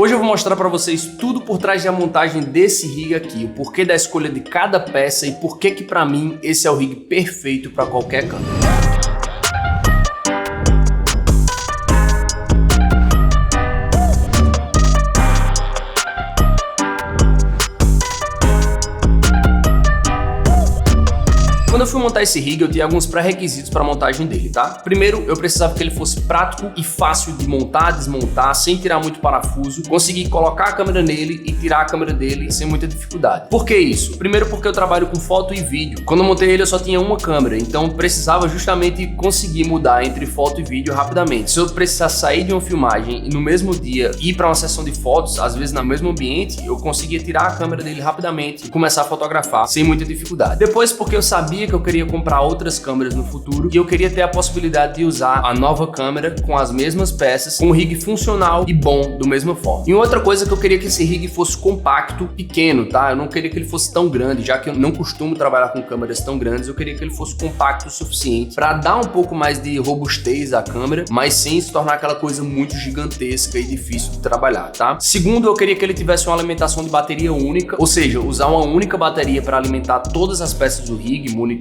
Hoje eu vou mostrar para vocês tudo por trás da montagem desse rig aqui, o porquê da escolha de cada peça e por que para mim esse é o rig perfeito para qualquer câmera. Quando eu fui montar esse rig, eu tinha alguns pré-requisitos para a montagem dele, tá? Primeiro, eu precisava que ele fosse prático e fácil de montar, desmontar, sem tirar muito parafuso, conseguir colocar a câmera nele e tirar a câmera dele sem muita dificuldade. Por que isso? Primeiro porque eu trabalho com foto e vídeo. Quando eu montei ele, eu só tinha uma câmera, então precisava justamente conseguir mudar entre foto e vídeo rapidamente. Se eu precisar sair de uma filmagem e no mesmo dia ir para uma sessão de fotos, às vezes no mesmo ambiente, eu conseguia tirar a câmera dele rapidamente e começar a fotografar sem muita dificuldade. Depois, porque eu sabia que eu queria comprar outras câmeras no futuro e eu queria ter a possibilidade de usar a nova câmera com as mesmas peças, com um rig funcional e bom do mesma forma. E outra coisa que eu queria que esse rig fosse compacto, pequeno, tá? Eu não queria que ele fosse tão grande, já que eu não costumo trabalhar com câmeras tão grandes, eu queria que ele fosse compacto o suficiente para dar um pouco mais de robustez à câmera, mas sem se tornar aquela coisa muito gigantesca e difícil de trabalhar, tá? Segundo, eu queria que ele tivesse uma alimentação de bateria única, ou seja, usar uma única bateria para alimentar todas as peças do rig, monitor,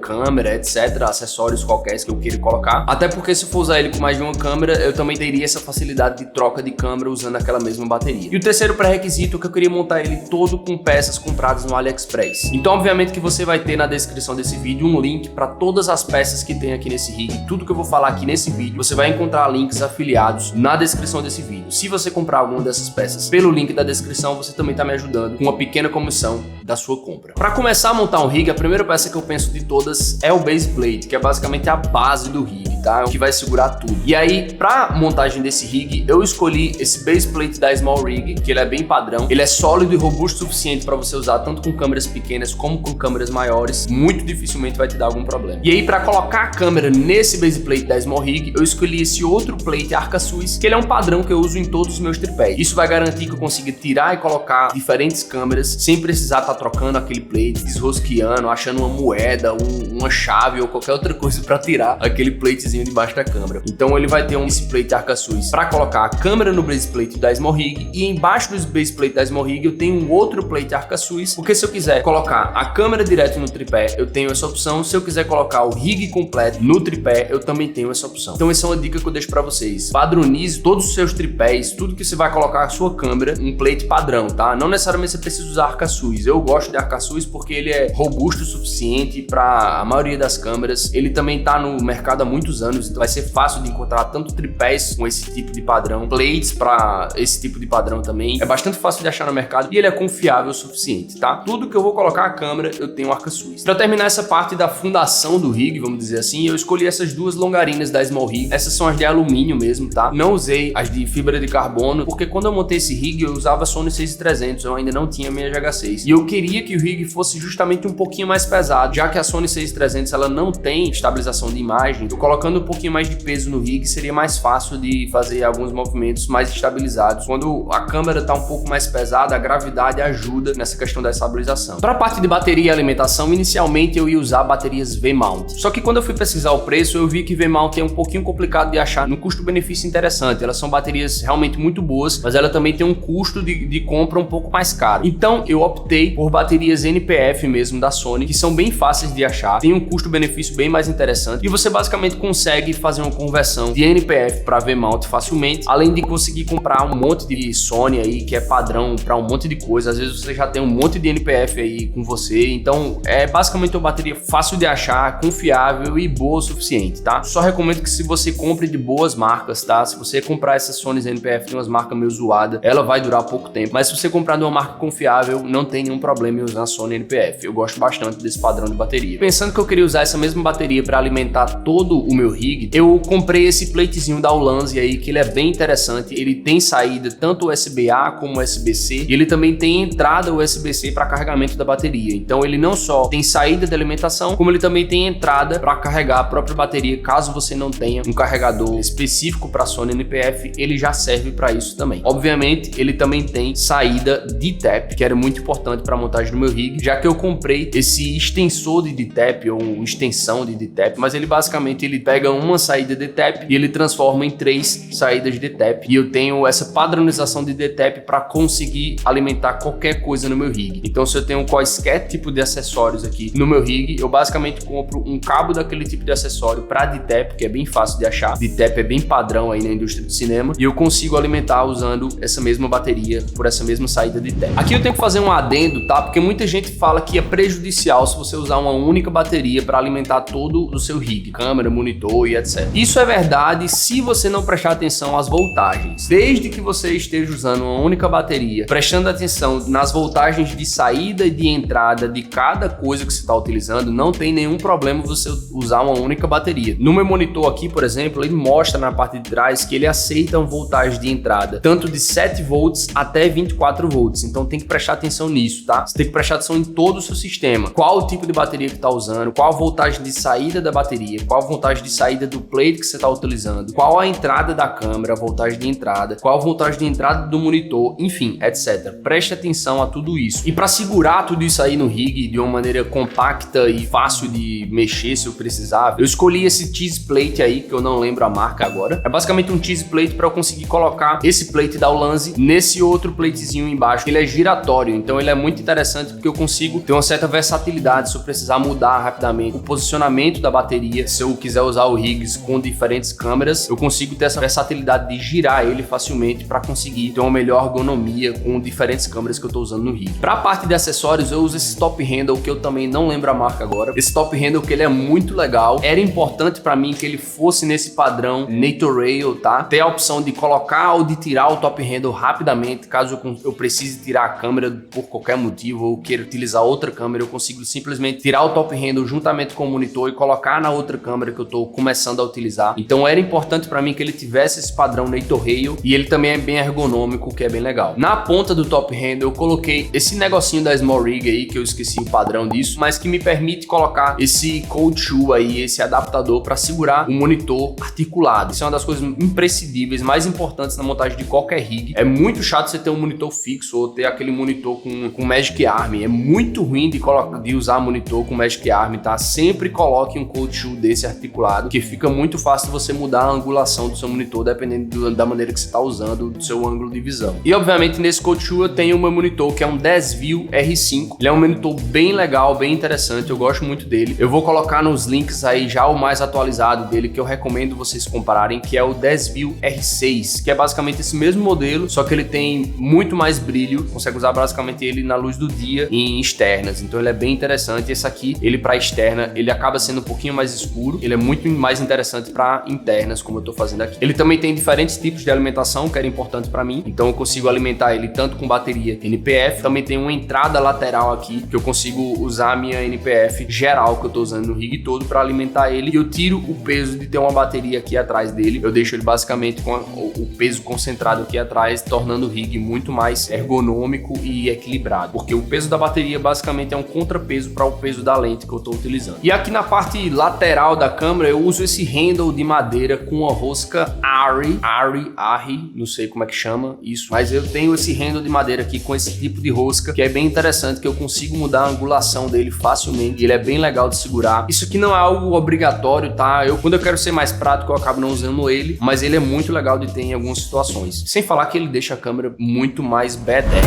câmera, etc, acessórios qualquer que eu queira colocar. Até porque se eu for usar ele com mais de uma câmera, eu também teria essa facilidade de troca de câmera usando aquela mesma bateria. E o terceiro pré-requisito é que eu queria montar ele todo com peças compradas no AliExpress. Então, obviamente que você vai ter na descrição desse vídeo um link para todas as peças que tem aqui nesse rig. Tudo que eu vou falar aqui nesse vídeo, você vai encontrar links afiliados na descrição desse vídeo. Se você comprar alguma dessas peças pelo link da descrição, você também está me ajudando com uma pequena comissão da sua compra. Para começar a montar um rig, a primeira peça que eu penso de todas é o base plate, que é basicamente a base do rig, tá? O que vai segurar tudo. E aí, pra montagem desse rig, eu escolhi esse base plate da Small Rig, que ele é bem padrão, ele é sólido e robusto o suficiente para você usar tanto com câmeras pequenas como com câmeras maiores, muito dificilmente vai te dar algum problema. E aí, para colocar a câmera nesse base plate da Small Rig, eu escolhi esse outro plate Arca Swiss, que ele é um padrão que eu uso em todos os meus tripés. Isso vai garantir que eu consiga tirar e colocar diferentes câmeras sem precisar estar trocando aquele plate, desrosqueando, achando uma moeda, uma chave ou qualquer outra coisa para tirar aquele platezinho debaixo da câmera. Então ele vai ter esse plate Arca Swiss para colocar a câmera no base plate da Small Rig, e embaixo do base plate da Small Rig eu tenho um outro plate Arca Swiss, porque se eu quiser colocar a câmera direto no tripé, eu tenho essa opção. Se eu quiser colocar o rig completo no tripé, eu também tenho essa opção. Então essa é uma dica que eu deixo para vocês. Padronize todos os seus tripés, tudo que você vai colocar a sua câmera, um plate padrão, tá? Não necessariamente você precisa usar Arca Swiss. Eu gosto de Arca Swiss porque ele é robusto o suficiente para a maioria das câmeras. Ele também tá no mercado há muitos anos, então vai ser fácil de encontrar tanto tripés com esse tipo de padrão, plates para esse tipo de padrão também. É bastante fácil de achar no mercado e ele é confiável o suficiente, tá? Tudo que eu vou colocar a câmera, eu tenho Arca Swiss. Para terminar essa parte da fundação do rig, vamos dizer assim, eu escolhi essas duas longarinas da Small Rig. Essas são as de alumínio mesmo, tá? Não usei as de fibra de carbono, porque quando eu montei esse rig, eu usava Sony 6300, eu ainda não tinha minha GH6. E eu queria que o rig fosse justamente um pouquinho mais pesado, já que a Sony 6300 ela não tem estabilização de imagem. Eu colocando um pouquinho mais de peso no rig seria mais fácil de fazer alguns movimentos mais estabilizados. Quando a câmera está um pouco mais pesada, a gravidade ajuda nessa questão da estabilização. Para a parte de bateria e alimentação, inicialmente eu ia usar baterias V-mount. Só que quando eu fui pesquisar o preço, eu vi que V-mount é um pouquinho complicado de achar no custo-benefício interessante. Elas são baterias realmente muito boas, mas ela também tem um custo de compra um pouco mais caro. Então eu optei por baterias NPF mesmo da Sony, que são bem fáceis de achar, tem um custo-benefício bem mais interessante e você basicamente consegue fazer uma conversão de NPF para V-mount facilmente, além de conseguir comprar um monte de Sony aí que é padrão para um monte de coisa. Às vezes você já tem um monte de NPF aí com você, então é basicamente uma bateria fácil de achar, confiável e boa o suficiente, tá? Só recomendo que se você compre de boas marcas, tá? Se você comprar essas Sony NPF de umas marcas meio zoadas, ela vai durar pouco tempo, mas se você comprar de uma marca confiável, não tem nenhum problema em usar a Sony NPF. Eu gosto bastante desse padrão de bateria. Pensando que eu queria usar essa mesma bateria para alimentar todo o meu rig, eu comprei esse platezinho da Ulanzi aí, que ele é bem interessante. Ele tem saída tanto USB-A como USB-C, e ele também tem entrada USB-C para carregamento da bateria. Então ele não só tem saída de alimentação, como ele também tem entrada para carregar a própria bateria. Caso você não tenha um carregador específico para Sony NPF, ele já serve para isso também. Obviamente, ele também tem saída D-Tap, que era muito importante para a montagem do meu rig, já que eu comprei esse extensor de D-Tap ou extensão de D-Tap, mas ele basicamente ele pega uma saída DTAP e ele transforma em 3 saídas DTAP. E eu tenho essa padronização de DTAP para conseguir alimentar qualquer coisa no meu rig. Então, se eu tenho quaisquer tipo de acessórios aqui no meu rig, eu basicamente compro um cabo daquele tipo de acessório para DTAP, que é bem fácil de achar. DTAP é bem padrão aí na indústria do cinema, e eu consigo alimentar usando essa mesma bateria por essa mesma saída DTAP. Aqui eu tenho que fazer um adendo, tá? Porque muita gente fala que é prejudicial se você usar uma única bateria para alimentar todo o seu rig, câmera, monitor e etc. Isso é verdade se você não prestar atenção às voltagens. Desde que você esteja usando uma única bateria, prestando atenção nas voltagens de saída e de entrada de cada coisa que você está utilizando, não tem nenhum problema você usar uma única bateria. No meu monitor aqui, por exemplo, ele mostra na parte de trás que ele aceita uma voltagem de entrada, tanto de 7 volts até 24 volts. Então tem que prestar atenção nisso, tá? Você tem que prestar atenção em todo o seu sistema. Qual o tipo de bateria que está usando, qual a voltagem de saída da bateria, qual a voltagem de saída do plate que você está utilizando, qual a entrada da câmera, a voltagem de entrada, qual a voltagem de entrada do monitor, enfim, etc. Preste atenção a tudo isso. E para segurar tudo isso aí no rig de uma maneira compacta e fácil de mexer se eu precisar, eu escolhi esse cheese plate aí, que eu não lembro a marca agora. É basicamente um cheese plate para eu conseguir colocar esse plate da Ulanzi nesse outro platezinho embaixo. Ele é giratório, então ele é muito interessante porque eu consigo ter uma certa versatilidade se eu precisar mudar rapidamente o posicionamento da bateria. Se eu quiser usar o rigs com diferentes câmeras, eu consigo ter essa versatilidade de girar ele facilmente para conseguir ter uma melhor ergonomia com diferentes câmeras que eu estou usando no rig. Para a parte de acessórios, eu uso esse top handle, que eu também não lembro a marca agora. Esse top handle que ele é muito legal. Era importante para mim que ele fosse nesse padrão Natorail, tá? Ter a opção de colocar ou de tirar o top handle rapidamente, caso eu precise tirar a câmera por qualquer motivo ou queira utilizar outra câmera, eu consigo simplesmente tirar o top handle juntamente com o monitor e colocar na outra câmera que eu estou começando a utilizar. Então era importante para mim que ele tivesse esse padrão Natorail, e ele também é bem ergonômico, que é bem legal. Na ponta do top handle eu coloquei esse negocinho da Small Rig aí, que eu esqueci o padrão disso, mas que me permite colocar esse cold shoe aí, esse adaptador para segurar o monitor articulado. Isso é uma das coisas imprescindíveis, mais importantes na montagem de qualquer rig. É muito chato você ter um monitor fixo ou ter aquele monitor com Magic Arm. É muito ruim de usar monitor com Magic Arm, tá? Sempre coloque um cold shoe desse articulado, que fica muito fácil você mudar a angulação do seu monitor dependendo da maneira que você está usando, do seu ângulo de visão. E obviamente nesse cold shoe eu tenho o meu monitor, que é um Desview R5. Ele é um monitor bem legal, bem interessante, eu gosto muito dele. Eu vou colocar nos links aí já o mais atualizado dele, que eu recomendo vocês compararem, que é o Desview R6, que é basicamente esse mesmo modelo, só que ele tem muito mais brilho, consegue usar basicamente ele na luz do dia e em externas, então ele é bem interessante. Esse aqui, ele para externa, ele acaba sendo um pouquinho mais escuro, ele é muito mais interessante para internas, como eu tô fazendo aqui. Ele também tem diferentes tipos de alimentação, que era importante para mim, então eu consigo alimentar ele tanto com bateria NPF, também tem uma entrada lateral aqui, que eu consigo usar a minha NPF geral, que eu tô usando no rig todo, para alimentar ele, e eu tiro o peso de ter uma bateria aqui atrás dele, eu deixo ele basicamente com o peso concentrado aqui atrás, tornando o rig muito mais ergonômico e equilibrado, porque o peso da bateria basicamente é um contrapeso para o peso da lente que eu estou utilizando. E aqui na parte lateral da câmera eu uso esse handle de madeira com uma rosca Arri, não sei como é que chama isso, mas eu tenho esse handle de madeira aqui com esse tipo de rosca, que é bem interessante, que eu consigo mudar a angulação dele facilmente, e ele é bem legal de segurar. Isso aqui não é algo obrigatório, tá? Quando eu quero ser mais prático, eu acabo não usando ele, mas ele é muito legal de ter em algumas situações. Sem falar que ele deixa a câmera muito mais badass.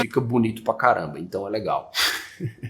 Fica bonito pra caramba, então é legal.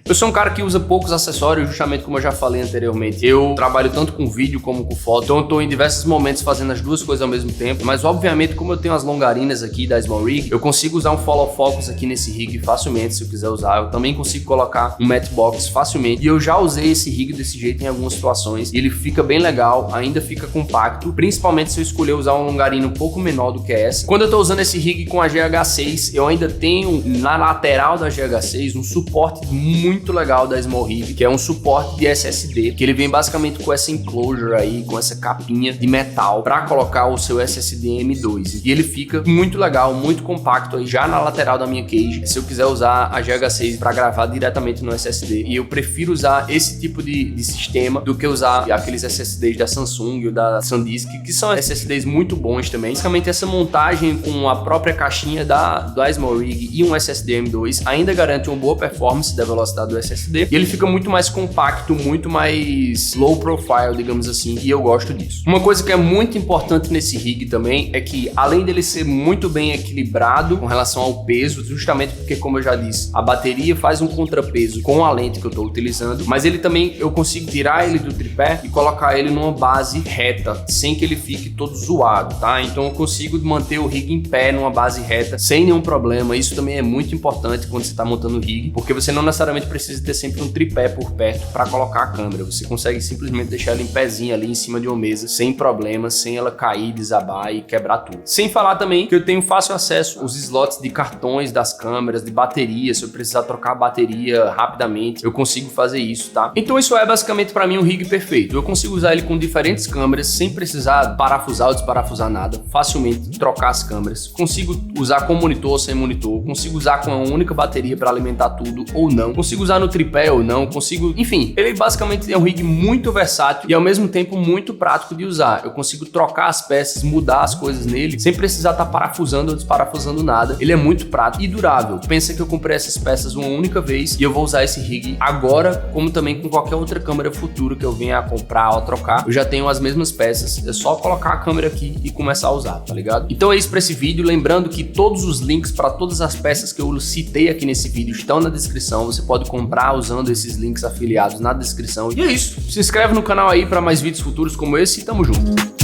Eu sou um cara que usa poucos acessórios, justamente como eu já falei anteriormente. Eu trabalho tanto com vídeo como com foto, então eu tô em diversos momentos fazendo as duas coisas ao mesmo tempo, mas obviamente como eu tenho as longarinas aqui da Small Rig, eu consigo usar um follow focus aqui nesse rig facilmente, se eu quiser usar. Eu também consigo colocar um matte box facilmente, e eu já usei esse rig desse jeito em algumas situações, e ele fica bem legal, ainda fica compacto, principalmente se eu escolher usar uma longarina um pouco menor do que essa. Quando eu tô usando esse rig com a GH6, eu ainda tenho na lateral da GH6 um suporte muito legal da Small Rig, que é um suporte de SSD, que ele vem basicamente com essa enclosure aí, com essa capinha de metal para colocar o seu SSD M2, e ele fica muito legal, muito compacto aí já na lateral da minha cage, se eu quiser usar a GH6 para gravar diretamente no SSD. E eu prefiro usar esse tipo de sistema do que usar aqueles SSDs da Samsung ou da SanDisk, que são SSDs muito bons também. Basicamente essa montagem com a própria caixinha da Small Rig e um SSD M2 ainda garante uma boa performance da da velocidade do SSD, e ele fica muito mais compacto, muito mais low profile, digamos assim, e eu gosto disso. Uma coisa que é muito importante nesse rig também é que, além dele ser muito bem equilibrado com relação ao peso, justamente porque, como eu já disse, a bateria faz um contrapeso com a lente que eu estou utilizando, mas ele também, eu consigo tirar ele do tripé e colocar ele numa base reta, sem que ele fique todo zoado, tá? Então eu consigo manter o rig em pé numa base reta, sem nenhum problema. Isso também é muito importante quando você está montando o rig, porque você não necessariamente precisa ter sempre um tripé por perto para colocar a câmera. Você consegue simplesmente deixar ela em pezinho ali em cima de uma mesa, sem problemas, sem ela cair, desabar e quebrar tudo. Sem falar também que eu tenho fácil acesso aos slots de cartões das câmeras, de bateria. Se eu precisar trocar a bateria rapidamente, eu consigo fazer isso, tá? Então isso é basicamente para mim um rig perfeito. Eu consigo usar ele com diferentes câmeras sem precisar parafusar ou desparafusar nada, facilmente trocar as câmeras. Consigo usar com monitor ou sem monitor, consigo usar com uma única bateria para alimentar tudo ou não, consigo usar no tripé ou não, consigo, enfim, ele basicamente é um rig muito versátil e ao mesmo tempo muito prático de usar. Eu consigo trocar as peças, mudar as coisas nele sem precisar estar parafusando ou desparafusando nada. Ele é muito prático e durável. Pensa que eu comprei essas peças uma única vez e eu vou usar esse rig agora, como também com qualquer outra câmera futura que eu venha a comprar ou a trocar. Eu já tenho as mesmas peças, é só colocar a câmera aqui e começar a usar, tá ligado? Então é isso para esse vídeo, lembrando que todos os links para todas as peças que eu citei aqui nesse vídeo estão na descrição. Você pode comprar usando esses links afiliados na descrição. E é isso, se inscreve no canal aí para mais vídeos futuros como esse e tamo junto.